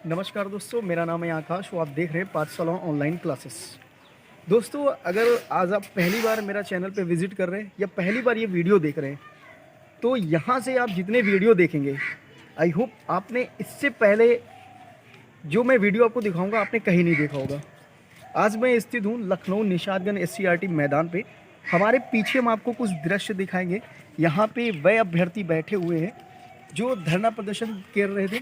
नमस्कार दोस्तों, मेरा नाम है आकाश और आप देख रहे हैं पाठशाला ऑनलाइन क्लासेस। दोस्तों, अगर आज आप पहली बार मेरा चैनल पे विज़िट कर रहे हैं या पहली बार ये वीडियो देख रहे हैं, तो यहाँ से आप जितने वीडियो देखेंगे, आई होप आपने इससे पहले जो मैं वीडियो आपको दिखाऊंगा आपने कहीं नहीं देखा होगा। आज मैं स्थित हूँ लखनऊ निशातगंज SCRT मैदान पे। हमारे पीछे हम आपको कुछ दृश्य दिखाएंगे। यहाँ पे वह अभ्यर्थी बैठे हुए हैं जो धरना प्रदर्शन कर रहे थे,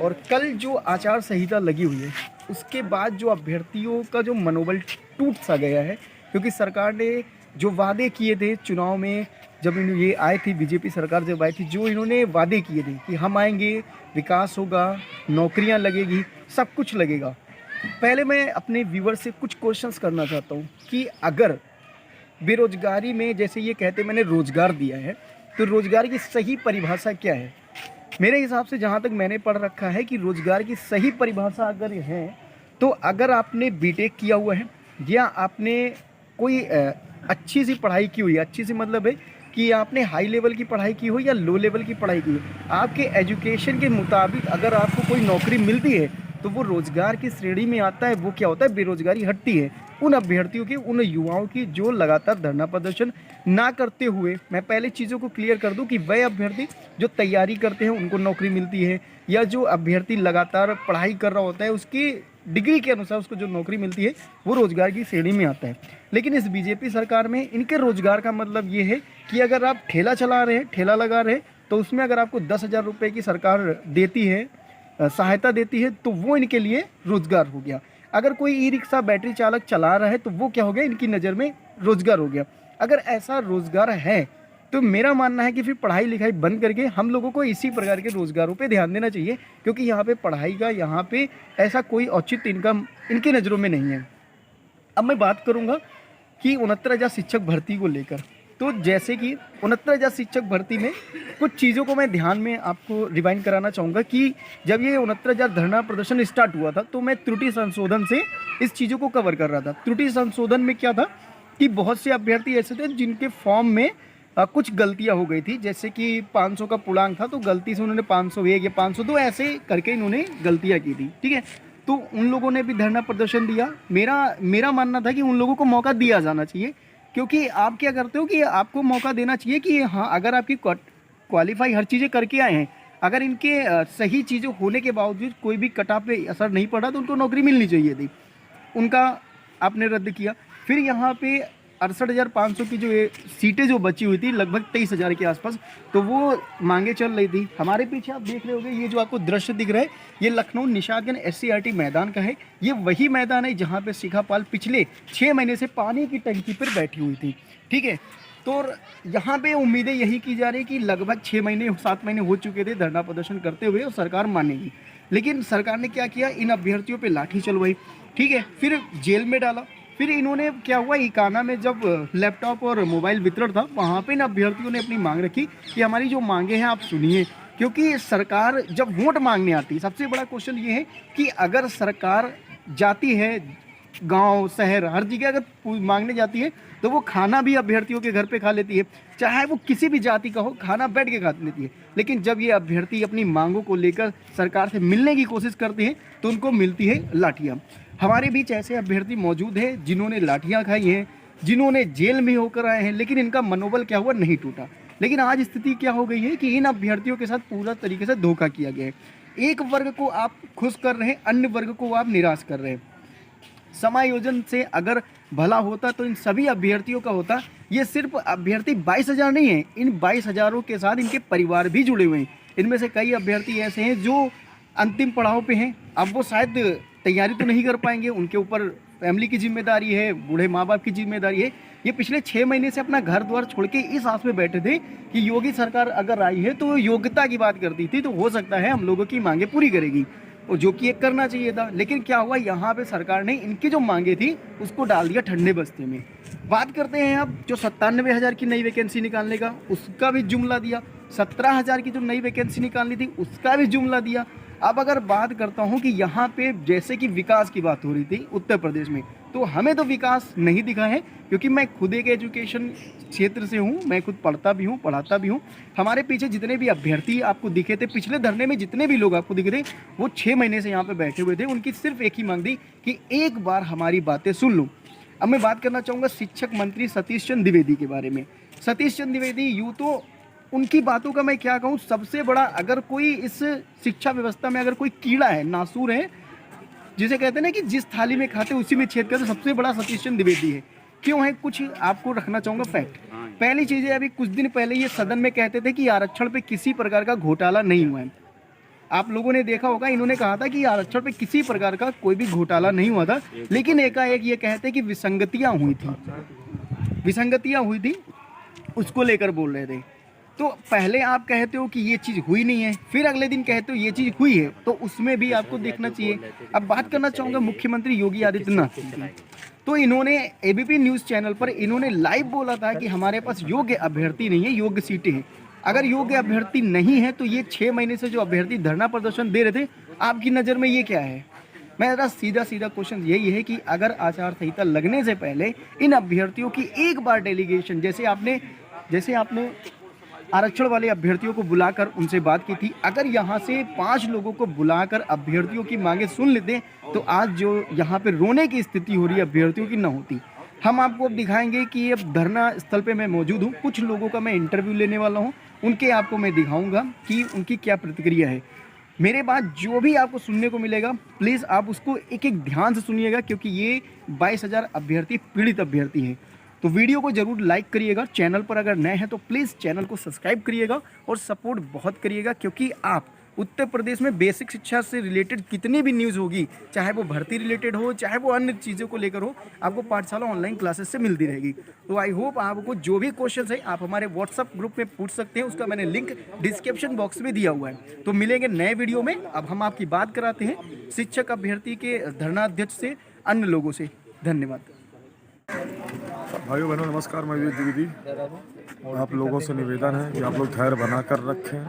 और कल जो आचार संहिता लगी हुई है उसके बाद जो अभ्यर्थियों का जो मनोबल टूट सा गया है, क्योंकि सरकार ने जो वादे किए थे चुनाव में, जब ये आए थे बीजेपी सरकार जब आई थी, जो इन्होंने वादे किए थे कि हम आएंगे, विकास होगा, नौकरियां लगेगी, सब कुछ लगेगा। पहले मैं अपने व्यूवर से कुछ क्वेश्चंस करना चाहता हूँ कि अगर बेरोजगारी में, जैसे ये कहते मैंने रोजगार दिया है, तो रोजगार की सही परिभाषा क्या है? मेरे हिसाब से जहाँ तक मैंने पढ़ रखा है कि रोजगार की सही परिभाषा अगर है तो अगर आपने बीटेक किया हुआ है या आपने कोई अच्छी सी पढ़ाई की हुई है, अच्छी सी मतलब है कि आपने हाई लेवल की पढ़ाई की हो या लो लेवल की पढ़ाई की हो, आपके एजुकेशन के मुताबिक अगर आपको कोई नौकरी मिलती है तो वो रोजगार की श्रेणी में आता है। वो क्या होता है, बेरोजगारी हटती है उन अभ्यर्थियों की, उन युवाओं की जो लगातार धरना प्रदर्शन ना करते हुए। मैं पहले चीज़ों को क्लियर कर दूं कि वह अभ्यर्थी जो तैयारी करते हैं उनको नौकरी मिलती है, या जो अभ्यर्थी लगातार पढ़ाई कर रहा होता है उसकी डिग्री के अनुसार उसको जो नौकरी मिलती है वो रोजगार की श्रेणी में आता है। लेकिन इस बीजेपी सरकार में इनके रोजगार का मतलब ये है कि अगर आप ठेला चला रहे हैं, ठेला लगा रहे हैं, तो उसमें अगर आपको 10,000 रुपये की सरकार देती है, सहायता देती है, तो वो इनके लिए रोजगार हो गया। अगर कोई ई रिक्शा बैटरी चालक चला रहा है तो वो क्या हो गया, इनकी नज़र में रोजगार हो गया। अगर ऐसा रोजगार है तो मेरा मानना है कि फिर पढ़ाई लिखाई बंद करके हम लोगों को इसी प्रकार के रोजगारों पे ध्यान देना चाहिए, क्योंकि यहाँ पे पढ़ाई का, यहाँ पे ऐसा कोई औचित्य इनकम इनकी नज़रों में नहीं है। अब मैं बात करूँगा कि 69,000 शिक्षक भर्ती को लेकर। तो जैसे कि 69,000 शिक्षक भर्ती में कुछ चीज़ों को मैं ध्यान में आपको रिवाइंड कराना चाहूँगा कि जब ये 69,000 धरना प्रदर्शन स्टार्ट हुआ था तो मैं त्रुटि संशोधन से इस चीज़ों को कवर कर रहा था। त्रुटि संशोधन में क्या था कि बहुत से अभ्यर्थी ऐसे थे जिनके फॉर्म में कुछ गलतियां हो गई थी, जैसे कि 500 का पूर्णांक था तो गलती से उन्होंने 501 या 502 ऐसे करके इन्होंने गलतियां की थी। ठीक है, तो उन लोगों ने भी धरना प्रदर्शन दिया। मेरा मानना था कि उन लोगों को मौका दिया जाना चाहिए, क्योंकि आप क्या करते हो कि आपको मौका देना चाहिए कि हाँ, अगर आपकी क्वालिफाई हर चीज़ें करके आए हैं, अगर इनके सही चीज़ें होने के बावजूद कोई भी कटऑफ पे असर नहीं पड़ा तो उनको नौकरी मिलनी चाहिए थी, उनका आपने रद्द किया। फिर यहाँ पे 68,500 की जो सीटें जो बची हुई थी, लगभग 23,000 के आसपास, तो वो मांगे चल रही थी। हमारे पीछे आप देख रहे होंगे, ये जो आपको दृश्य दिख रहा है ये लखनऊ निशातगंज SCRT मैदान का है। ये वही मैदान है जहाँ पे शिखा पाल पिछले 6 महीने से पानी की टंकी पर बैठी हुई थी। ठीक है, तो यहाँ पे उम्मीदें यही की जा रही कि लगभग 6 महीने 7 महीने हो चुके थे धरना प्रदर्शन करते हुए और सरकार मानेगी, लेकिन सरकार ने क्या किया, इन अभ्यर्थियों पे लाठी चलवाई। ठीक है, फिर जेल में डाला। फिर इन्होंने क्या हुआ, इकाना में जब लैपटॉप और मोबाइल वितरण था वहाँ पे इन अभ्यर्थियों ने अपनी मांग रखी कि हमारी जो मांगे हैं आप सुनिए, क्योंकि सरकार जब वोट मांगने आती है, सबसे बड़ा क्वेश्चन ये है कि अगर सरकार जाती है गांव शहर हर जगह अगर मांगने जाती है तो वो खाना भी अभ्यर्थियों के घर पे खा लेती है, चाहे वो किसी भी जाति का हो, खाना बैठ के खा लेती है। लेकिन जब ये अभ्यर्थी अपनी मांगों को लेकर सरकार से मिलने की कोशिश करते हैं तो उनको मिलती है लाठियाँ। हमारे बीच ऐसे अभ्यर्थी मौजूद हैं जिन्होंने लाठियाँ खाई हैं, जिन्होंने जेल में होकर आए हैं, लेकिन इनका मनोबल क्या हुआ, नहीं टूटा। लेकिन आज स्थिति क्या हो गई है कि इन अभ्यर्थियों के साथ पूरा तरीके से धोखा किया गया है। एक वर्ग को आप खुश कर रहे हैं, अन्य वर्ग को आप निराश कर रहे हैं। समायोजन से अगर भला होता तो इन सभी अभ्यर्थियों का होता। ये सिर्फ अभ्यर्थी 22,000 नहीं है, इन 22,000 के साथ इनके परिवार भी जुड़े हुए हैं। इनमें से कई अभ्यर्थी ऐसे हैं जो अंतिम पड़ाव पे हैं, अब वो शायद तैयारी तो नहीं कर पाएंगे, उनके ऊपर फैमिली की जिम्मेदारी है, बूढ़े माँ बाप की जिम्मेदारी है। ये पिछले 6 महीने से अपना घर द्वार छोड़ के इस आस में बैठे थे कि योगी सरकार अगर आई है तो योग्यता की बात करती थी, तो हो सकता है हम लोगों की मांगे पूरी करेगी, और जो कि ये करना चाहिए था। लेकिन क्या हुआ, यहाँ पे सरकार ने इनकी जो मांगे थी उसको डाल दिया ठंडे बस्ते में। बात करते हैं अब जो 97,000 की नई वैकेंसी निकालने का, उसका भी जुमला दिया। 17,000 की जो नई वैकेंसी निकालनी थी उसका भी जुमला दिया। अब अगर बात करता हूँ कि यहाँ पे जैसे कि विकास की बात हो रही थी उत्तर प्रदेश में, तो हमें तो विकास नहीं दिखा है, क्योंकि मैं खुद एक एजुकेशन क्षेत्र से हूँ, मैं खुद पढ़ता भी हूँ, पढ़ाता भी हूँ। हमारे पीछे जितने भी अभ्यर्थी आपको दिखे थे, पिछले धरने में जितने भी लोग आपको दिखे थे, वो 6 महीने से यहाँ पे बैठे हुए थे। उनकी सिर्फ एक ही मांग थी कि एक बार हमारी बातें सुन लो। अब मैं बात करना चाहूँगा शिक्षक मंत्री सतीश चंद्र द्विवेदी के बारे में। सतीश चंद्र द्विवेदी, यूँ तो उनकी बातों का मैं क्या कहूँ, सबसे बड़ा अगर कोई इस शिक्षा व्यवस्था में अगर कोई कीड़ा है, नासूर है, जिसे कहते हैं ना कि जिस थाली में खाते उसी में छेद करते, सबसे बड़ा सतीश चंद्र द्विवेदी है। क्यों है, कुछ आपको रखना चाहूँगा फैक्ट। पहली चीज़ है, अभी कुछ दिन पहले ये सदन में कहते थे कि आरक्षण पे किसी प्रकार का घोटाला नहीं हुआ है। आप लोगों ने देखा होगा, इन्होंने कहा था कि आरक्षण पे किसी प्रकार का कोई भी घोटाला नहीं हुआ था, लेकिन एकाएक ये कहते कि विसंगतियाँ हुई थी, उसको लेकर बोल रहे थे। तो पहले आप कहते हो कि ये चीज़ हुई नहीं है, फिर अगले दिन कहते हो ये चीज़ हुई है, तो उसमें भी आपको देखना चाहिए। अब बात करना चाहूँगा मुख्यमंत्री योगी आदित्यनाथ की। तो इन्होंने एबीपी न्यूज़ चैनल पर इन्होंने लाइव बोला था कि हमारे पास योग्य अभ्यर्थी नहीं है, योग्य सीटें हैं। अगर योग्य अभ्यर्थी नहीं है तो ये 6 महीने से जो अभ्यर्थी धरना प्रदर्शन दे रहे थे, आपकी नज़र में ये क्या है? मेरा सीधा क्वेश्चन यही है कि अगर आचार संहिता लगने से पहले इन अभ्यर्थियों की एक बार डेलीगेशन, जैसे आपने आरक्षण वाले अभ्यर्थियों को बुलाकर उनसे बात की थी, अगर यहाँ से 5 लोगों को बुलाकर अभ्यर्थियों की मांगे सुन लेते तो आज जो यहाँ पे रोने की स्थिति हो रही है अभ्यर्थियों की, ना होती। हम आपको अब दिखाएंगे कि अब धरना स्थल पे मैं मौजूद हूँ, कुछ लोगों का मैं इंटरव्यू लेने वाला हूँ, उनके आपको मैं दिखाऊंगा कि उनकी क्या प्रतिक्रिया है। मेरे बाद जो भी आपको सुनने को मिलेगा, प्लीज़ आप उसको एक एक ध्यान से सुनिएगा, क्योंकि ये 22,000 अभ्यर्थी पीड़ित अभ्यर्थी हैं। तो वीडियो को ज़रूर लाइक करिएगा, चैनल पर अगर नए हैं तो प्लीज़ चैनल को सब्सक्राइब करिएगा और सपोर्ट बहुत करिएगा, क्योंकि आप उत्तर प्रदेश में बेसिक शिक्षा से रिलेटेड कितनी भी न्यूज़ होगी, चाहे वो भर्ती रिलेटेड हो, चाहे वो अन्य चीज़ों को लेकर हो, आपको पाठशाला ऑनलाइन क्लासेस से मिलती रहेगी। तो आई होप आपको जो भी क्वेश्चन है आप हमारे व्हाट्सअप ग्रुप में पूछ सकते हैं, उसका मैंने लिंक डिस्क्रिप्शन बॉक्स में दिया हुआ है। तो मिलेंगे नए वीडियो में। अब हम आपकी बात कराते हैं शिक्षक अभ्यर्थी के धरना अध्यक्ष से, अन्य लोगों से। धन्यवाद। भाइयों बहनों नमस्कार, मैं विवेक द्विवेदी। आप लोगों से निवेदन है कि आप लोग धैर्य बना कर रखें,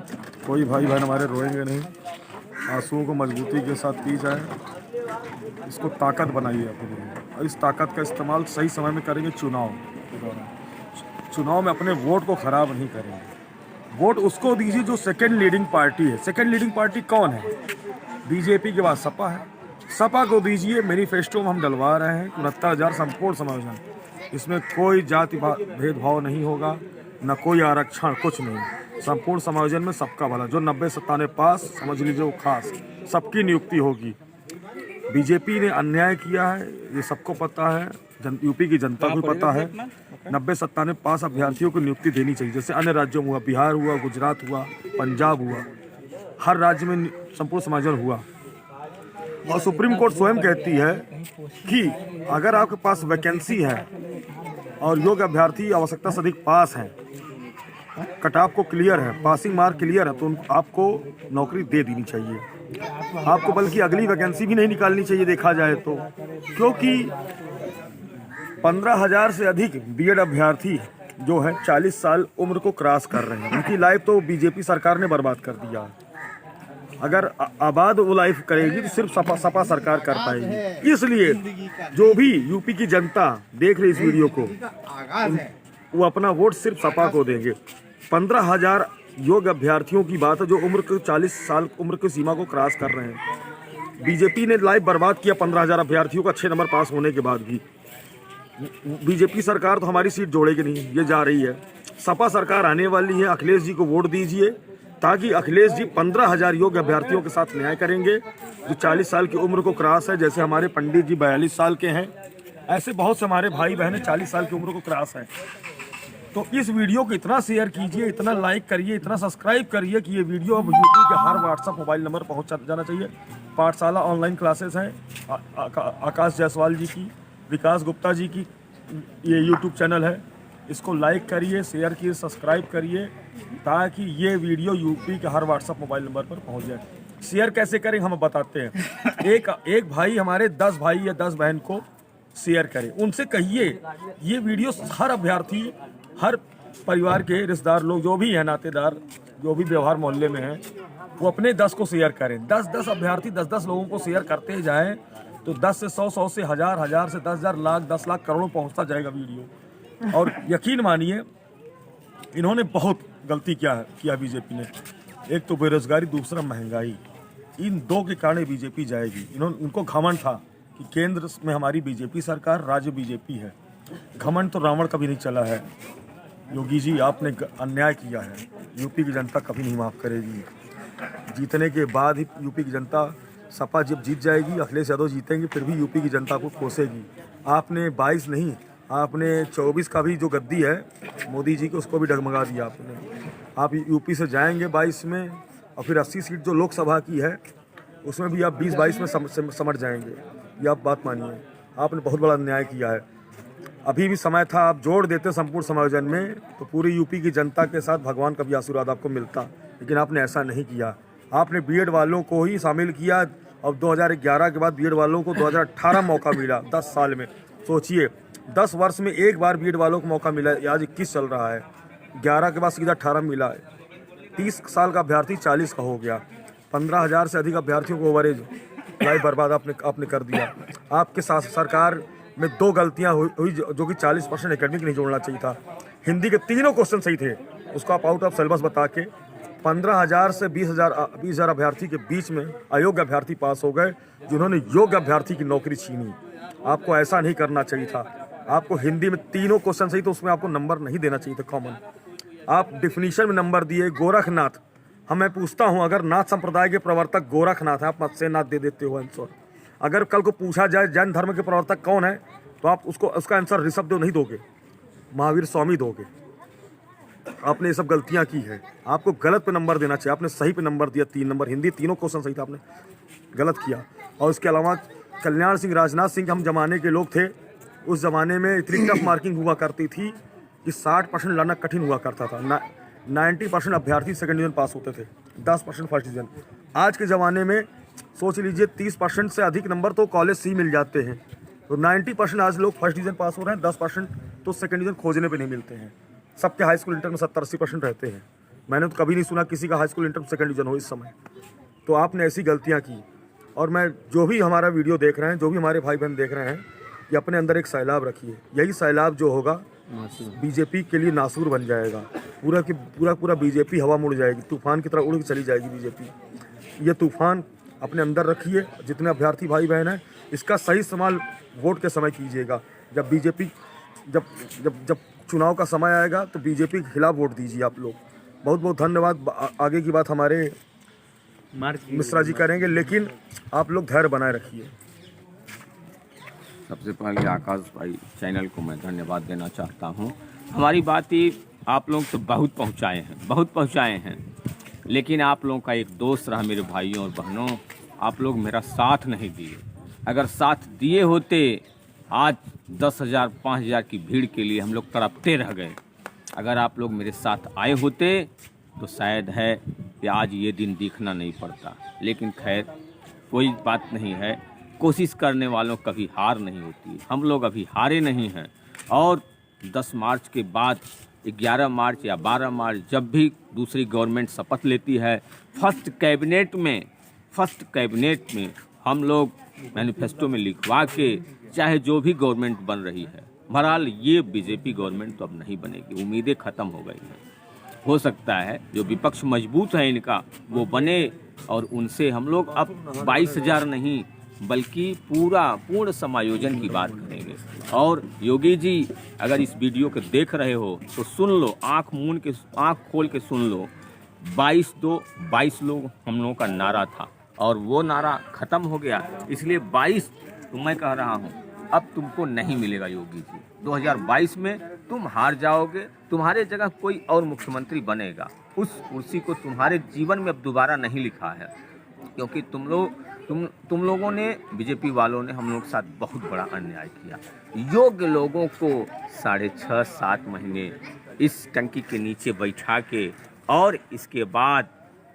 कोई भाई बहन हमारे रोएंगे नहीं, आंसुओं को मजबूती के साथ पी जाए, इसको ताकत बनाइए अपनी, और इस ताकत का इस्तेमाल सही समय में करेंगे। चुनाव में अपने वोट को ख़राब नहीं करेंगे। वोट उसको दीजिए जो सेकेंड लीडिंग पार्टी है। सेकेंड लीडिंग पार्टी कौन है? बीजेपी के बाद सपा है। सपा को दीजिए। मैनिफेस्टो में हम डलवा रहे हैं 69,000 संपूर्ण समायोजन, इसमें कोई जाति भेदभाव नहीं होगा, न कोई आरक्षण, कुछ नहीं। संपूर्ण समायोजन में सबका भला, जो 90-97 पास समझ लीजिए वो खास, सबकी नियुक्ति होगी। बीजेपी ने अन्याय किया है, ये सबको पता है, यूपी की जनता को पता है। 90-97 पास अभ्यर्थियों को नियुक्ति देनी चाहिए, जैसे अन्य राज्यों में हुआ, बिहार हुआ, गुजरात हुआ, पंजाब हुआ, हर राज्य में संपूर्ण समायोजन हुआ। और सुप्रीम कोर्ट स्वयं कहती है कि अगर आपके पास वैकेंसी है और योग्य अभ्यर्थी आवश्यकता से अधिक पास हैं, कट ऑफ को क्लियर है, पासिंग मार्क क्लियर है, तो आपको नौकरी दे देनी चाहिए। आपको बल्कि अगली वैकेंसी भी नहीं निकालनी चाहिए देखा जाए तो, क्योंकि 15,000 से अधिक बीएड अभ्यर्थी जो है 40 साल उम्र को क्रॉस कर रहे हैं, उनकी लाइफ तो बीजेपी सरकार ने बर्बाद कर दिया। अगर आबाद वो लाइफ करेगी तो सिर्फ सपा सरकार कर पाएगी। इसलिए जो भी यूपी की जनता देख रही इस वीडियो को, वो अपना वोट सिर्फ सपा को देंगे। 15,000 योग्य अभ्यर्थियों की बात है जो उम्र को 40 साल उम्र की सीमा को क्रॉस कर रहे हैं। बीजेपी ने लाइफ बर्बाद किया 15,000 अभ्यर्थियों का 6 नंबर पास होने के बाद भी। बीजेपी सरकार तो हमारी सीट जोड़ेगी नहीं, ये जा रही है। सपा सरकार आने वाली है, अखिलेश जी को वोट दीजिए, ताकि अखिलेश जी 15,000 योग्य अभ्यर्थियों के साथ न्याय करेंगे जो 40 साल की उम्र को क्रॉस है। जैसे हमारे पंडित जी 42 साल के हैं, ऐसे बहुत से हमारे भाई बहनें 40 साल की उम्र को क्रॉस है। तो इस वीडियो को इतना शेयर कीजिए, इतना लाइक करिए, इतना सब्सक्राइब करिए कि ये वीडियो अब यूपी के हर व्हाट्सएप मोबाइल नंबर पहुँच जाना चाहिए। पाठशाला ऑनलाइन क्लासेस हैं, आकाश जायसवाल जी की, विकास गुप्ता जी की ये यूट्यूब चैनल है, इसको लाइक करिए, शेयर कीजिए, सब्सक्राइब करिए, ताकि ये वीडियो यूपी के हर व्हाट्सएप मोबाइल नंबर पर पहुंच जाए। शेयर कैसे करें हम बताते हैं। एक भाई हमारे 10 भाई या 10 बहन को शेयर करें, उनसे कहिए ये वीडियो हर अभ्यर्थी, हर परिवार के रिश्तेदार लोग जो भी हैं, नातेदार जो भी व्यवहार मोहल्ले में हैं, वो अपने 10 को शेयर करें। 10-10 अभ्यर्थी 10-10 लोगों को शेयर करते जाएं तो 10 से 100, 100 से 1000, 1000 से 10,000, लाख, 10 लाख, करोड़ों पहुंचता जाएगा वीडियो। और यकीन मानिए इन्होंने बहुत गलती किया बीजेपी ने। एक तो बेरोजगारी, दूसरा महंगाई, इन दो के कारण बीजेपी जाएगी। उनको घमंड था कि केंद्र में हमारी बीजेपी सरकार, राज्य बीजेपी है। घमंड तो रावण कभी नहीं चला है। योगी जी आपने अन्याय किया है, यूपी की जनता कभी नहीं माफ़ करेगी। जीतने के बाद ही यूपी की जनता, सपा जब जीत जाएगी, अखिलेश यादव जीतेंगे, फिर भी यूपी की जनता को कोसेगी। आपने 22 नहीं, आपने 24 का भी जो गद्दी है मोदी जी की, उसको भी डगमगा दिया आपने। आप यूपी से जाएंगे 22 में, और फिर 80 सीट जो लोकसभा की है उसमें भी आप 20-22 में समझ जाएंगे। ये आप बात मानिए, आपने बहुत बड़ा अन्याय किया है। अभी भी समय था, आप जोड़ देते संपूर्ण समायोजन में तो पूरी यूपी की जनता के साथ भगवान का भी आशीर्वाद आपको मिलता, लेकिन आपने ऐसा नहीं किया। आपने बीएड वालों को ही शामिल किया, और 2011 के बाद बीएड वालों को 2018 मौका मिला। 10 साल में सोचिए, 10 वर्ष में एक बार बीएड वालों को मौका मिला। आज 21 चल रहा है, 11 के बाद सीधा 18 मिला है। 30 साल का अभ्यर्थी 40 का हो गया। 15,000 से अधिक अभ्यर्थियों को ओवरेज लाइफ बर्बाद आपने कर दिया। आपके सरकार में 2 गलतियां हुई जो कि 40% एकेडमिक नहीं जोड़ना चाहिए था। हिंदी के तीनों क्वेश्चन सही थे, उसको आप आउट ऑफ सिलेबस बता के 15,000 से 20,000 अभ्यर्थी के बीच में अयोग्य अभ्यर्थी पास हो गए, जिन्होंने योग्य अभ्यर्थी की नौकरी छीनी। आपको ऐसा नहीं करना चाहिए था। आपको हिंदी में तीनों क्वेश्चन सही, तो उसमें आपको नंबर नहीं देना चाहिए था कॉमन। आप डिफिनीशन में नंबर दिए। गोरखनाथ, मैं पूछता हूँ, अगर नाथ संप्रदाय के प्रवर्तक गोरखनाथ है, आप मत से नाथ दे देते हो आंसर। अगर कल को पूछा जाए जैन धर्म के प्रवर्तक कौन है, तो आप उसका आंसर ऋषभदेव नहीं दोगे, महावीर स्वामी दोगे। आपने ये सब गलतियां की है, आपको गलत पे नंबर देना चाहिए। आपने सही पे नंबर दिया, 3 नंबर। हिंदी तीनों क्वेश्चन सही था, आपने गलत किया। और उसके अलावा कल्याण सिंह, राजनाथ सिंह हम जमाने के लोग थे। उस जमाने में इतनी टफ मार्किंग हुआ करती थी कि 60% लाना कठिन हुआ करता था। 90% अभ्यर्थी सेकंड डिवीजन पास होते थे, 10% फर्स्ट डिवीजन। आज के ज़माने में सोच लीजिए 30% से अधिक नंबर तो कॉलेज से ही मिल जाते हैं। तो 90% आज लोग फर्स्ट डिवीजन पास हो रहे हैं, 10% तो सेकंड डिवीजन खोजने पे नहीं मिलते हैं। सबके हाई स्कूल इंटर में 70-80% रहते हैं। मैंने तो कभी नहीं सुना किसी का हाई स्कूल इंटर में सेकंड डिवीजन हो इस समय। तो आपने ऐसी गलतियाँ की। और मैं जो भी हमारा वीडियो देख रहे हैं, जो भी हमारे भाई बहन देख रहे हैं, कि अपने अंदर एक सैलाब रखिए। यही सैलाब जो होगा बीजेपी के लिए नासूर बन जाएगा। पूरा बीजेपी हवा मुड़ जाएगी, तूफान की तरह उड़ के चली जाएगी बीजेपी। ये तूफान अपने अंदर रखिए। जितने अभ्यर्थी भाई बहन हैं, इसका सही इस्तेमाल वोट के समय कीजिएगा। जब बीजेपी जब चुनाव का समय आएगा तो बीजेपी के खिलाफ वोट दीजिए आप लोग। बहुत बहुत धन्यवाद। आगे की बात हमारे मिश्रा जी करेंगे, लेकिन आप लोग धैर्य बनाए रखिए। सबसे पहले आकाश भाई चैनल को मैं धन्यवाद देना चाहता हूं। हमारी बात ही आप लोग तो बहुत पहुंचाए हैं, लेकिन आप लोगों का एक दोस्त रहा मेरे भाइयों और बहनों, आप लोग मेरा साथ नहीं दिए। अगर साथ दिए होते, आज 10,000 5,000 की भीड़ के लिए हम लोग तड़पते रह गए। अगर आप लोग मेरे साथ आए होते तो शायद है कि आज ये दिन दिखना नहीं पड़ता। लेकिन खैर कोई बात नहीं है, कोशिश करने वालों कभी हार नहीं होती। हम लोग अभी हारे नहीं हैं। और 10 मार्च के बाद 11 मार्च या 12 मार्च जब भी दूसरी गवर्नमेंट शपथ लेती है, फर्स्ट कैबिनेट में हम लोग मैनिफेस्टो में लिखवा के, चाहे जो भी गवर्नमेंट बन रही है, बहरहाल ये बीजेपी गवर्नमेंट तो अब नहीं बनेगी, उम्मीदें ख़त्म हो गई हैं। हो सकता है जो विपक्ष मजबूत है इनका वो बने, और उनसे हम लोग अब 22,000 नहीं बल्कि पूर्ण समायोजन की बात करेंगे। और योगी जी अगर इस वीडियो को देख रहे हो तो सुन लो, आँख खोल के सुन लो। 22 लोग हम लोगों का नारा था, और वो नारा ख़त्म हो गया। इसलिए 22 तो मैं कह रहा हूँ अब तुमको नहीं मिलेगा योगी जी। 2022 में तुम हार जाओगे, तुम्हारे जगह कोई और मुख्यमंत्री बनेगा। उस कुर्सी को तुम्हारे जीवन में अब दोबारा नहीं लिखा है, क्योंकि तुम लोगों ने, बीजेपी वालों ने हम लोग के साथ बहुत बड़ा अन्याय किया। योग्य लोगों को 6.5-7 महीने इस टंकी के नीचे बैठा के, और इसके बाद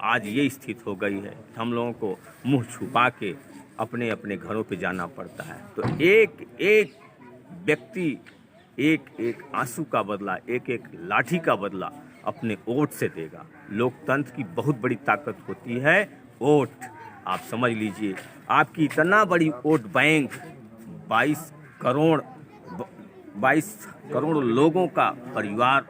आज ये स्थिति हो गई है, हम लोगों को मुंह छुपा के अपने अपने घरों पे जाना पड़ता है। तो एक एक व्यक्ति एक आंसू का बदला, एक लाठी का बदला, अपने वोट से देगा। लोकतंत्र की बहुत बड़ी ताकत होती है वोट। आप समझ लीजिए, आपकी इतना बड़ी वोट बैंक 22 करोड़ लोगों का परिवार,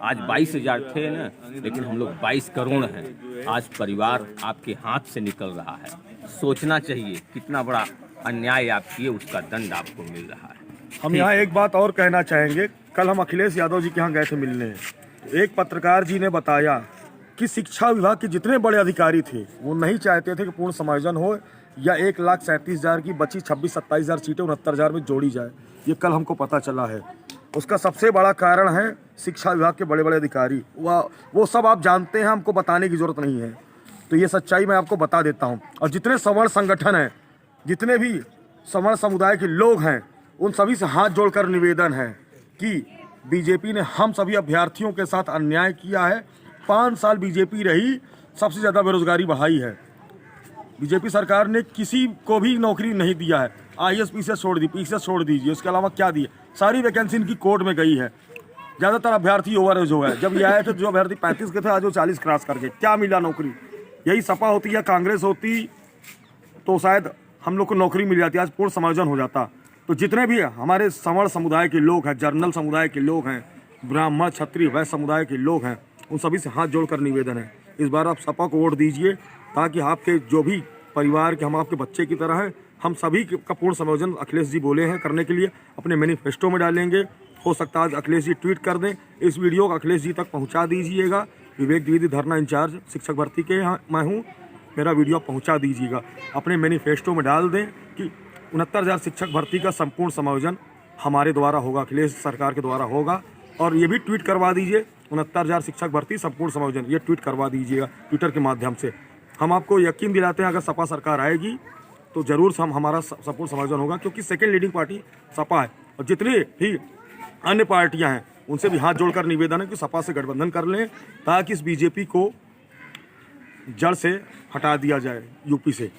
आज 22,000 थे ना, लेकिन हम लोग 22 करोड़ हैं। आज परिवार आपके हाथ से निकल रहा है। सोचना चाहिए कितना बड़ा अन्याय आप किए, उसका दंड आपको मिल रहा है। हम यहाँ एक बात और कहना चाहेंगे। कल हम अखिलेश यादव जी के यहाँ गए थे मिलने। एक पत्रकार जी ने बताया कि शिक्षा विभाग के जितने बड़े अधिकारी थे वो नहीं चाहते थे कि पूर्ण समायोजन हो या 1,37,000 की बची 26-27,000 सीटें 69,000 में जोड़ी जाए। ये कल हमको पता चला है। उसका सबसे बड़ा कारण है शिक्षा विभाग के बड़े बड़े अधिकारी। वो सब आप जानते हैं, हमको बताने की जरूरत नहीं है। तो ये सच्चाई मैं आपको बता देता हूँ। और जितने सवर्ण संगठन हैं, जितने भी सवर्ण समुदाय के लोग हैं, उन सभी से हाथ जोड़कर निवेदन है कि बीजेपी ने हम सभी अभ्यर्थियों के साथ अन्याय किया है। 5 साल बीजेपी रही, सबसे ज़्यादा बेरोजगारी बढ़ाई है। बीजेपी सरकार ने किसी को भी नौकरी नहीं दिया है। IAS PCS छोड़ दी, PCS छोड़ दीजिए, उसके अलावा क्या दिए? सारी वैकेंसी इनकी कोर्ट में गई है। ज़्यादातर अभ्यर्थी ओवर जो है, जब ये आए थे जो अभ्यर्थी 35 के थे, आज वो 40 क्रॉस करके क्या मिला नौकरी? यही सपा होती या कांग्रेस होती तो शायद हम लोग को नौकरी मिल जाती, आज पूर्ण समायोजन हो जाता। तो जितने भी हमारे सवर्ण समुदाय के लोग हैं, जनरल समुदाय के लोग हैं, ब्राह्मण क्षत्रिय वैश्य समुदाय के लोग हैं, उन सभी से हाथ जोड़कर निवेदन है, इस बार आप सपा को वोट दीजिए, ताकि आपके जो भी परिवार के, हम आपके बच्चे की तरह हैं, हम सभी का पूर्ण समायोजन अखिलेश जी बोले हैं करने के लिए, अपने मैनिफेस्टो में डालेंगे। हो सकता है आज अखिलेश जी ट्वीट कर दें, इस वीडियो को अखिलेश जी तक पहुँचा दीजिएगा। विवेक द्विवेदी धरना इंचार्ज शिक्षक भर्ती के यहाँ मैं हूँ, मेरा वीडियो पहुँचा दीजिएगा। अपने मैनिफेस्टो में डाल दें कि 69,000 शिक्षक भर्ती का संपूर्ण समायोजन हमारे द्वारा होगा, अखिलेश सरकार के द्वारा होगा। और ये भी ट्वीट करवा दीजिए, 69,000 शिक्षक भर्ती संपूर्ण समायोजन, ये ट्वीट करवा दीजिएगा ट्विटर के माध्यम से। हम आपको यकीन दिलाते हैं अगर सपा सरकार आएगी तो ज़रूर हमारा संपूर्ण समायोजन होगा, क्योंकि सेकेंड लीडिंग पार्टी सपा है। और जितनी भी अन्य पार्टियां हैं उनसे भी हाथ जोड़कर निवेदन है कि सपा से गठबंधन कर लें, ताकि इस बीजेपी को जड़ से हटा दिया जाए। यूपी से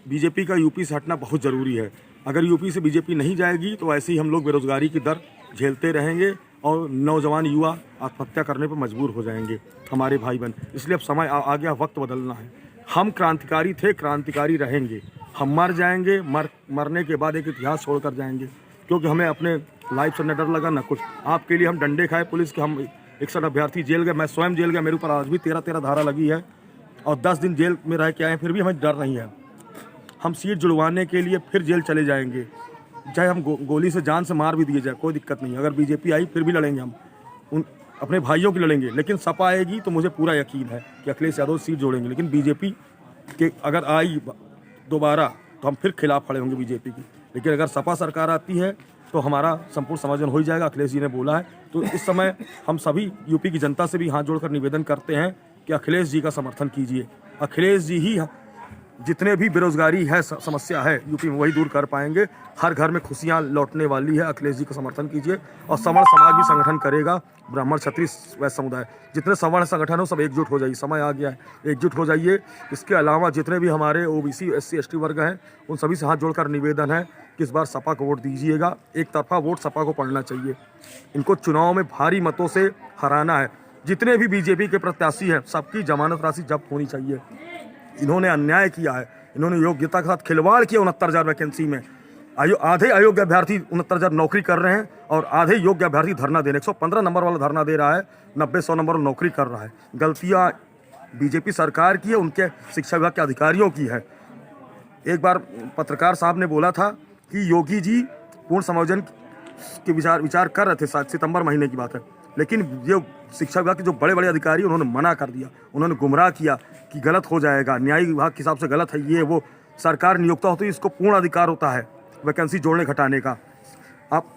बीजेपी का यूपी से हटना बहुत ज़रूरी है। अगर यूपी से बीजेपी नहीं जाएगी तो ऐसे ही हम लोग बेरोजगारी की दर झेलते रहेंगे और नौजवान युवा आत्महत्या करने पर मजबूर हो जाएंगे, हमारे भाई बहन। इसलिए अब समय आ गया, वक्त बदलना है। हम क्रांतिकारी थे, क्रांतिकारी रहेंगे। हम मर जाएंगे, मरने के बाद एक इतिहास छोड़कर जाएंगे, क्योंकि हमें अपने लाइफ से न डर लगा न कुछ। आपके लिए हम डंडे खाए पुलिस के, हम 61 अभ्यर्थी जेल गए, मैं स्वयं जेल गया, मेरे ऊपर आज भी 13 धारा लगी है और 10 दिन जेल में रह के आए, फिर भी हमें डर नहीं है। हम सीट जुड़वाने के लिए फिर जेल चले जाएंगे, चाहे हम गोली से जान से मार भी दिए जाए, कोई दिक्कत नहीं। अगर बीजेपी आई फिर भी लड़ेंगे, हम उन अपने भाइयों की लड़ेंगे। लेकिन सपा आएगी तो मुझे पूरा यकीन है कि अखिलेश यादव सीट जोड़ेंगे। लेकिन बीजेपी के अगर आई दोबारा तो हम फिर खिलाफ खड़े होंगे बीजेपी की। लेकिन अगर सपा सरकार आती है तो हमारा संपूर्ण समायोजन हो जाएगा, अखिलेश जी ने बोला है। तो इस समय हम सभी यूपी की जनता से भी हाथ जोड़कर निवेदन करते हैं कि अखिलेश जी का समर्थन कीजिए। अखिलेश जी ही जितने भी बेरोजगारी है समस्या है यूपी में वही दूर कर पाएंगे। हर घर में खुशियां लौटने वाली है। अखिलेश जी का समर्थन कीजिए। और सवर्ण समाज भी संगठन करेगा, ब्राह्मण क्षत्रिय वैश्य समुदाय, जितने सवर्ण संगठन हो सब एकजुट हो जाइए। समय आ गया है, एकजुट हो जाइए। इसके अलावा जितने भी हमारे OBC SC ST वर्ग हैं उन सभी से हाथ जोड़कर निवेदन है कि इस बार सपा को वोट दीजिएगा। एक तरफा वोट सपा को पड़ना चाहिए। इनको चुनाव में भारी मतों से हराना है। जितने भी बीजेपी के प्रत्याशी हैं सबकी जमानत राशि जब्त होनी चाहिए। इन्होंने अन्याय किया है, इन्होंने योग्यता के साथ खिलवाड़ किया। 69,000 वैकेंसी में आधे अयोग्य अभ्यर्थी 69,000 नौकरी कर रहे हैं और आधे योग्य अभ्यर्थी धरना दे रहे हैं। 115 नंबर वाला धरना दे रहा है, 90-100 नंबर नौकरी कर रहा है। गलतियां बीजेपी सरकार की है, उनके शिक्षा विभाग के अधिकारियों की है। एक बार पत्रकार साहब ने बोला था कि योगी जी पूर्ण समायोजन के विचार कर रहे थे, सितंबर महीने की बात है। लेकिन ये शिक्षा विभाग के जो बड़े बड़े अधिकारी उन्होंने मना कर दिया, उन्होंने गुमराह किया कि गलत हो जाएगा, न्याय विभाग के हिसाब से गलत है ये वो। सरकार नियोक्ता होती है, इसको पूर्ण अधिकार होता है वैकेंसी जोड़ने घटाने का। आप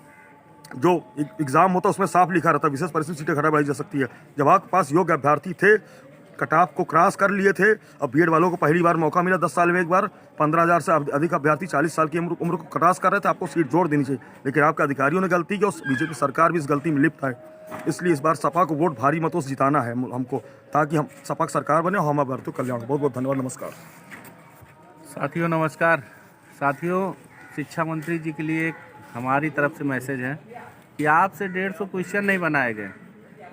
जो एग्ज़ाम होता है उसमें साफ लिखा रहता है विशेष परिस्थिति सीटें घटाई जा सकती है। जब आपके पास योग्य अभ्यर्थी थे, कटाफ को क्रॉस कर लिए थे, अब बीएड वालों को पहली बार मौका मिला 10 साल में एक बार, 15,000 से अधिक अभ्यर्थी 40 साल की उम्र को क्रॉस कर रहे थे, आपको सीट जोड़ देनी चाहिए। लेकिन आपके अधिकारियों ने गलती की और बीजेपी सरकार भी इस गलती में लिप्त है। इसलिए इस बार सपा को वोट भारी मतों से जिताना है हमको, ताकि हम सपा की सरकार बने और हम अभ्यर्थियों कल्याण। बहुत बहुत धन्यवाद, नमस्कार साथियों। नमस्कार साथियों, शिक्षा मंत्री जी के लिए हमारी तरफ से मैसेज है कि आपसे 150 क्वेश्चन नहीं बनाए गए।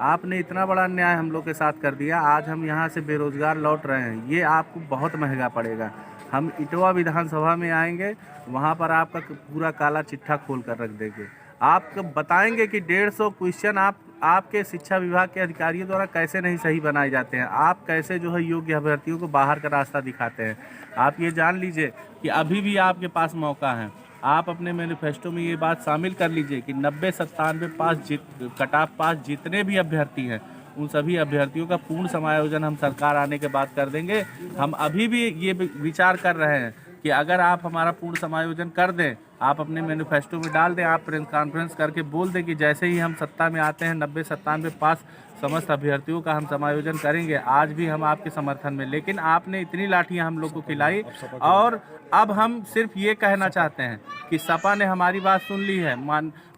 आपने इतना बड़ा अन्याय हम लोग के साथ कर दिया। आज हम यहाँ से बेरोजगार लौट रहे हैं, ये आपको बहुत महंगा पड़ेगा। हम इटवा विधानसभा में आएंगे, वहाँ पर आपका पूरा काला चिट्ठा खोल कर रख देंगे। आपको बताएंगे कि 150 क्वेश्चन आपके शिक्षा विभाग के अधिकारियों द्वारा कैसे नहीं सही बनाए जाते हैं, आप कैसे जो है योग्य अभ्यर्थियों को बाहर का रास्ता दिखाते हैं। आप ये जान लीजिए कि अभी भी आपके पास मौका है। आप अपने मैनिफेस्टो में ये बात शामिल कर लीजिए कि 90-97 कट ऑफ पास जितने भी अभ्यर्थी हैं उन सभी अभ्यर्थियों का पूर्ण समायोजन हम सरकार आने के बाद कर देंगे। हम अभी भी ये विचार कर रहे हैं कि अगर आप हमारा पूर्ण समायोजन कर दें, आप अपने मैनिफेस्टो में डाल दें, आप प्रेस कॉन्फ्रेंस करके बोल दें कि जैसे ही हम सत्ता में आते हैं 90-97 पास समस्त अभ्यर्थियों का हम समायोजन करेंगे। आज भी हम आपके समर्थन में, लेकिन आपने इतनी लाठियां हम लोग को खिलाई और अब हम सिर्फ ये कहना चाहते हैं कि सपा ने हमारी बात सुन ली है।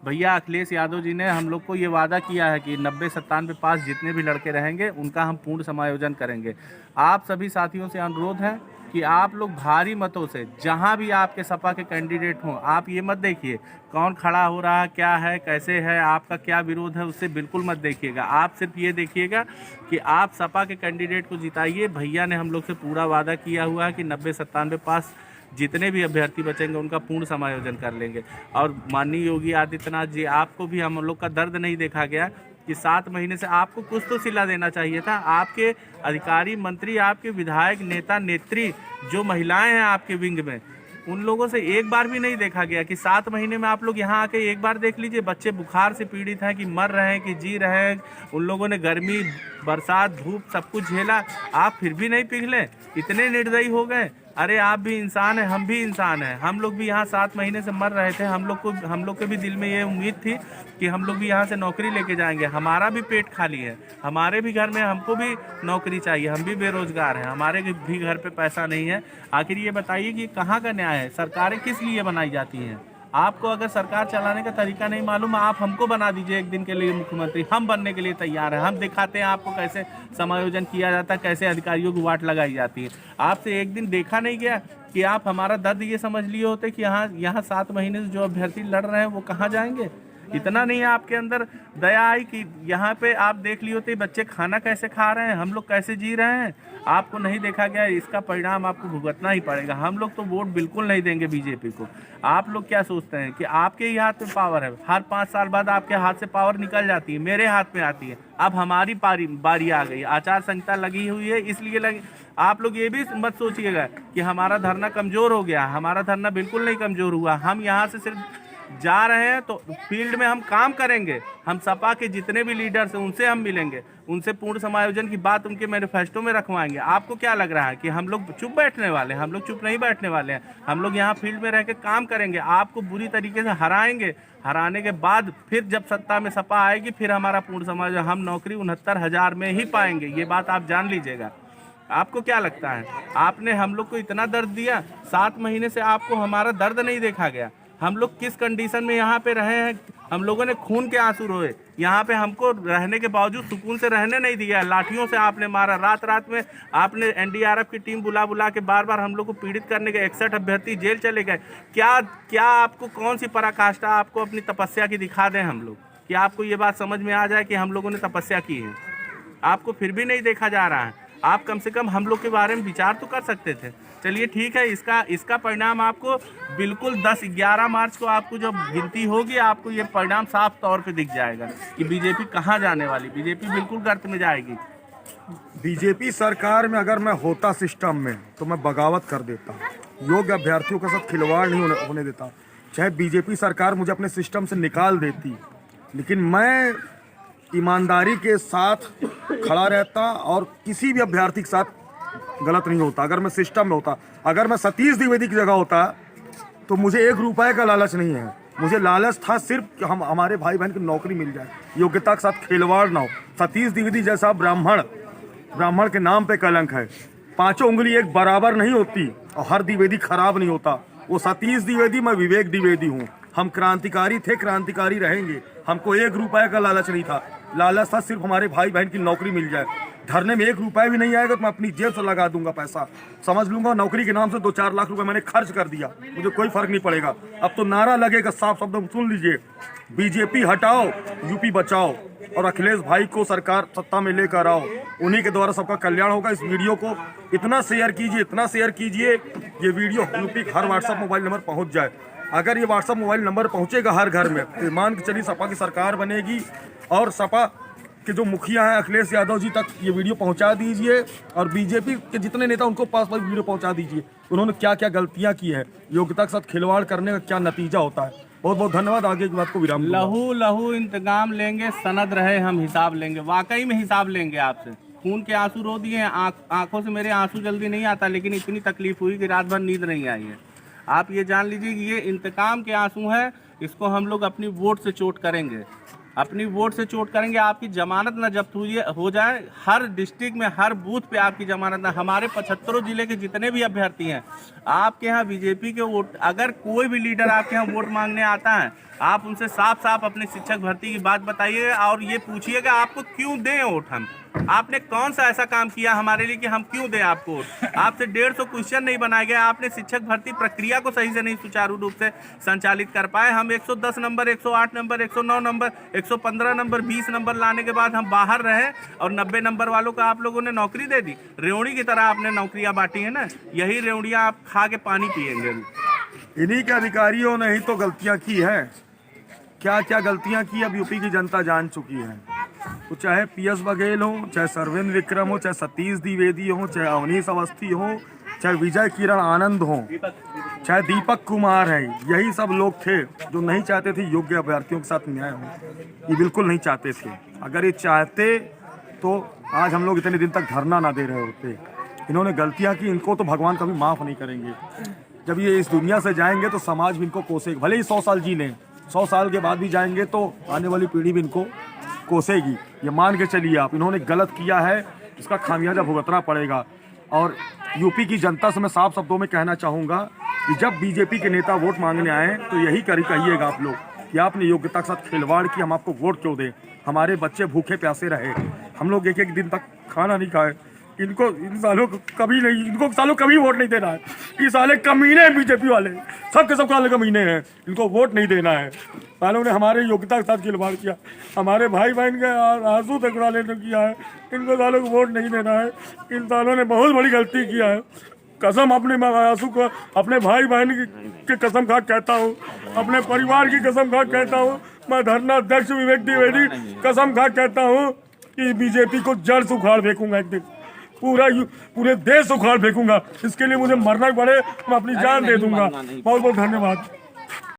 भैया अखिलेश यादव जी ने हम लोग को ये वादा किया है कि 90-97 पास जितने भी लड़के रहेंगे उनका हम पूर्ण समायोजन करेंगे। आप सभी साथियों से अनुरोध है कि आप लोग भारी मतों से जहां भी आपके सपा के कैंडिडेट हों, आप ये मत देखिए कौन खड़ा हो रहा है, क्या है, कैसे है, आपका क्या विरोध है, उससे बिल्कुल मत देखिएगा। आप सिर्फ ये देखिएगा कि आप सपा के कैंडिडेट को जिताइए। भैया ने हम लोग से पूरा वादा किया हुआ है कि 90-97 पास जितने भी अभ्यर्थी बचेंगे उनका पूर्ण समायोजन कर लेंगे। और माननीय योगी आदित्यनाथ जी, आपको भी हम लोग का दर्द नहीं देखा गया कि 7 महीने से आपको कुछ तो सिला देना चाहिए था। आपके अधिकारी मंत्री, आपके विधायक, नेता, नेत्री, जो महिलाएं हैं आपके विंग में, उन लोगों से एक बार भी नहीं देखा गया कि 7 महीने में आप लोग यहाँ आके एक बार देख लीजिए। बच्चे बुखार से पीड़ित हैं कि मर रहे हैं कि जी रहे हैं, उन लोगों ने गर्मी, बरसात, धूप सब कुछ झेला, आप फिर भी नहीं पिघले, इतने निर्दयी हो गए। अरे आप भी इंसान हैं, हम भी इंसान हैं। हम लोग भी यहाँ 7 महीने से मर रहे थे। हम लोग के भी दिल में ये उम्मीद थी कि हम लोग भी यहाँ से नौकरी लेके जाएंगे। हमारा भी पेट खाली है, हमारे भी घर में हमको भी नौकरी चाहिए, हम भी बेरोजगार हैं, हमारे भी घर पे पैसा नहीं है। आखिर ये बताइए कि कहाँ का न्याय है? सरकारें किस लिए बनाई जाती हैं? आपको अगर सरकार चलाने का तरीका नहीं मालूम, आप हमको बना दीजिए एक दिन के लिए मुख्यमंत्री, हम बनने के लिए तैयार हैं। हम दिखाते हैं आपको कैसे समायोजन किया जाता है, कैसे अधिकारियों की वाट लगाई जाती है। आपसे एक दिन देखा नहीं गया कि आप हमारा दर्द ये समझ लिए होते कि यहाँ 7 महीने से जो अभ्यर्थी लड़ रहे हैं वो कहाँ जाएंगे। इतना नहीं है आपके अंदर दया आई कि यहाँ पे आप देख लिए होते बच्चे खाना कैसे खा रहे हैं, हम लोग कैसे जी रहे हैं। आपको नहीं देखा गया, इसका परिणाम आपको भुगतना ही पड़ेगा। हम लोग तो वोट बिल्कुल नहीं देंगे बीजेपी को। आप लोग क्या सोचते हैं कि आपके ही हाथ में पावर है? हर 5 साल बाद आपके हाथ से पावर निकल जाती है, मेरे हाथ में आती है। अब हमारी बारी आ गई, आचार संहिता लगी हुई है, इसलिए लगी। आप लोग ये भी मत सोचिएगा कि हमारा धरना कमज़ोर हो गया। हमारा धरना बिल्कुल नहीं कमज़ोर हुआ। हम यहाँ से सिर्फ जा रहे हैं तो फील्ड में हम काम करेंगे। हम सपा के जितने भी लीडर्स हैं उनसे हम मिलेंगे, उनसे पूर्ण समायोजन की बात उनके मैनिफेस्टो में रखवाएंगे। आपको क्या लग रहा है कि हम लोग चुप बैठने वाले हैं? हम लोग चुप नहीं बैठने वाले हैं। हम लोग यहाँ फील्ड में रह के काम करेंगे, आपको बुरी तरीके से हराएंगे। हराने के बाद फिर जब सत्ता में सपा आएगी, फिर हमारा पूर्ण समायोजन, हम नौकरी 69,000 में ही पाएंगे। ये बात आप जान लीजिएगा। आपको क्या लगता है? आपने हम लोग को इतना दर्द दिया, 7 महीने से आपको हमारा दर्द नहीं देखा गया। हम लोग किस कंडीशन में यहाँ पे रहे हैं, हम लोगों ने खून के आंसू रोए। यहाँ पे हमको रहने के बावजूद सुकून से रहने नहीं दिया, लाठियों से आपने मारा। रात में आपने एनडीआरएफ की टीम बुला के बार हम लोग को पीड़ित करने के 61 अभ्यर्थी जेल चले गए। क्या आपको कौन सी पराकाष्ठा आपको अपनी तपस्या की दिखा दें हम लोग, कि आपको ये बात समझ में आ जाए कि हम लोगों ने तपस्या की है? आपको फिर भी नहीं देखा जा रहा है। आप कम से कम हम लोग के बारे में विचार तो कर सकते थे। चलिए ठीक है, इसका परिणाम आपको बिल्कुल 10-11 मार्च को आपको जब गिनती होगी, आपको ये परिणाम साफ तौर पे दिख जाएगा कि बीजेपी कहाँ जाने वाली। बीजेपी बिल्कुल गर्त में जाएगी। बीजेपी सरकार में अगर मैं होता सिस्टम में तो मैं बगावत कर देता, योग्य अभ्यर्थियों के साथ खिलवाड़ नहीं होने देता। चाहे बीजेपी सरकार मुझे अपने सिस्टम से निकाल देती, लेकिन मैं ईमानदारी के साथ खड़ा रहता और किसी भी अभ्यर्थी के साथ गलत नहीं होता। अगर मैं सिस्टम में होता, अगर मैं सतीश द्विवेदी की जगह होता तो मुझे 1 रुपए का लालच नहीं है। मुझे लालच था सिर्फ कि हमारे भाई बहन की नौकरी मिल जाए, योग्यता के साथ खिलवाड़ ना हो। सतीश द्विवेदी जैसा ब्राह्मण के नाम पे कलंक है। 5 उंगली एक बराबर नहीं होती और हर द्विवेदी खराब नहीं होता। वो सतीश द्विवेदी, मैं विवेक द्विवेदी हूँ। हम क्रांतिकारी थे, क्रांतिकारी रहेंगे। हमको 1 रुपए का लालच नहीं था। लालच था सिर्फ हमारे भाई बहन की नौकरी मिल जाए। धरने में 1 रुपए भी नहीं आएगा तो मैं अपनी जेब से लगा दूंगा पैसा, समझ लूंगा। नौकरी के नाम से 2-4 लाख रुपए मैंने खर्च कर दिया, मुझे कोई फर्क नहीं पड़ेगा। अब तो नारा लगेगा साफ शब्दों में, सुन लीजिए, बीजेपी हटाओ, यूपी बचाओ। और अखिलेश भाई को सरकार सत्ता में लेकर आओ, उन्हीं के द्वारा सबका कल्याण होगा। इस वीडियो को इतना शेयर कीजिए ये वीडियो यूपी हर व्हाट्सएप मोबाइल नंबर पहुंच जाए। अगर ये व्हाट्सएप मोबाइल नंबर पहुंचेगा हर घर में तो मान के चलिए सपा की सरकार बनेगी। और सपा के जो मुखिया हैं अखिलेश यादव जी तक ये वीडियो पहुंचा दीजिए, और बीजेपी के जितने नेता उनको पास वीडियो पहुंचा दीजिए, उन्होंने क्या क्या गलतियां की है, योग्यता के साथ खिलवाड़ करने का क्या नतीजा होता है। बहुत बहुत धन्यवाद। आगे की बात को विराम दूंगा। लहू इंतकाम लेंगे, सनद रहे हम हिसाब लेंगे, वाकई में हिसाब लेंगे आपसे। खून के आंसू रो दिए, आंखों से मेरे आंसू जल्दी नहीं आता, लेकिन इतनी तकलीफ हुई कि रात भर नींद नहीं आई है। आप ये जान लीजिए कि ये इंतकाम के आंसू हैं, इसको हम लोग अपनी वोट से चोट करेंगे, अपनी वोट से चोट करेंगे। आपकी जमानत न जब्त हो जाए, हर डिस्ट्रिक्ट में हर बूथ पे आपकी जमानत न। हमारे 75 जिले के जितने भी अभ्यर्थी हैं, आपके यहाँ बीजेपी के वोट, अगर कोई भी लीडर आपके यहाँ वोट मांगने आता है, आप उनसे साफ साफ अपने शिक्षक भर्ती की बात बताइए और ये पूछिएगा आपको क्यों दें वोट। हम आपने कौन सा ऐसा काम किया हमारे लिए कि हम क्यों दें आपको। आपसे 150 क्वेश्चन नहीं बनाए गए, आपने शिक्षक भर्ती प्रक्रिया को सही से नहीं सुचारू रूप से संचालित कर पाए। हम 110 number, 108 number, 109 number, 115 number, 20 number लाने के बाद हम बाहर रहे और 90 नंबर वालों को आप लोगों ने नौकरी दे दी। रेवड़ी की तरह आपने नौकरियां बांटी है ना, यही रेवड़ियां आप खा के पानी पिएंगे। इन्हीं के अधिकारियों ने ही तो गलतियां की है। क्या क्या गलतियां की अब यूपी की जनता जान चुकी है। तो चाहे पीएस बघेल हो, चाहे सरविंद विक्रम हो, चाहे सतीश द्विवेदी हो, चाहे अवनीश अवस्थी हो, चाहे विजय किरण आनंद हो, चाहे दीपक कुमार हैं, यही सब लोग थे जो नहीं चाहते थे योग्य अभ्यर्थियों के साथ न्याय हो। ये बिल्कुल नहीं चाहते थे। अगर ये चाहते तो आज हम लोग इतने दिन तक धरना ना दे रहे होते। इन्होंने गलतियाँ की, इनको तो भगवान कभी माफ़ नहीं करेंगे। जब ये इस दुनिया से जाएंगे तो समाज भी इनको कोसेगा। भले ही 100 साल जी लें, 100 साल के बाद भी जाएंगे तो आने वाली पीढ़ी भी इनको कोसेगी। ये मान के चलिए आप, इन्होंने गलत किया है, इसका खामियाजा भुगतना पड़ेगा। और यूपी की जनता से मैं साफ शब्दों में कहना चाहूँगा कि जब बीजेपी के नेता वोट मांगने आए तो यही कहिएगा आप लोग कि आपने योग्यता के साथ खिलवाड़ की, हम आपको वोट क्यों दें। हमारे बच्चे भूखे प्यासे रहे, हम लोग एक एक दिन तक खाना नहीं खाए। इनको इन सालों कभी वोट नहीं देना है। ये साले कमीने हैं बीजेपी वाले, सबके सब साले कमीने हैं, इनको वोट नहीं देना है। सालों ने हमारे योग्यता के साथ खिलवाड़ किया, हमारे भाई बहन के आंसू तक लेने किया है। इनको सालों को वोट नहीं देना है। इन सालों ने बहुत बड़ी गलती किया है। कसम अपने आंसू को, अपने भाई बहन की कसम खा कहता हूँ, अपने परिवार की कसम खा कहता हूँ, मैं धरना अध्यक्ष विवेक द्विवेदी कसम खा कहता हूँ कि बीजेपी को जड़ से उखाड़ फेंकूंगा। एक दिन पूरे देश उखाड़ फेंकूंगा। इसके लिए मुझे मरना पड़े, मैं अपनी जान दे दूंगा। बहुत बहुत धन्यवाद।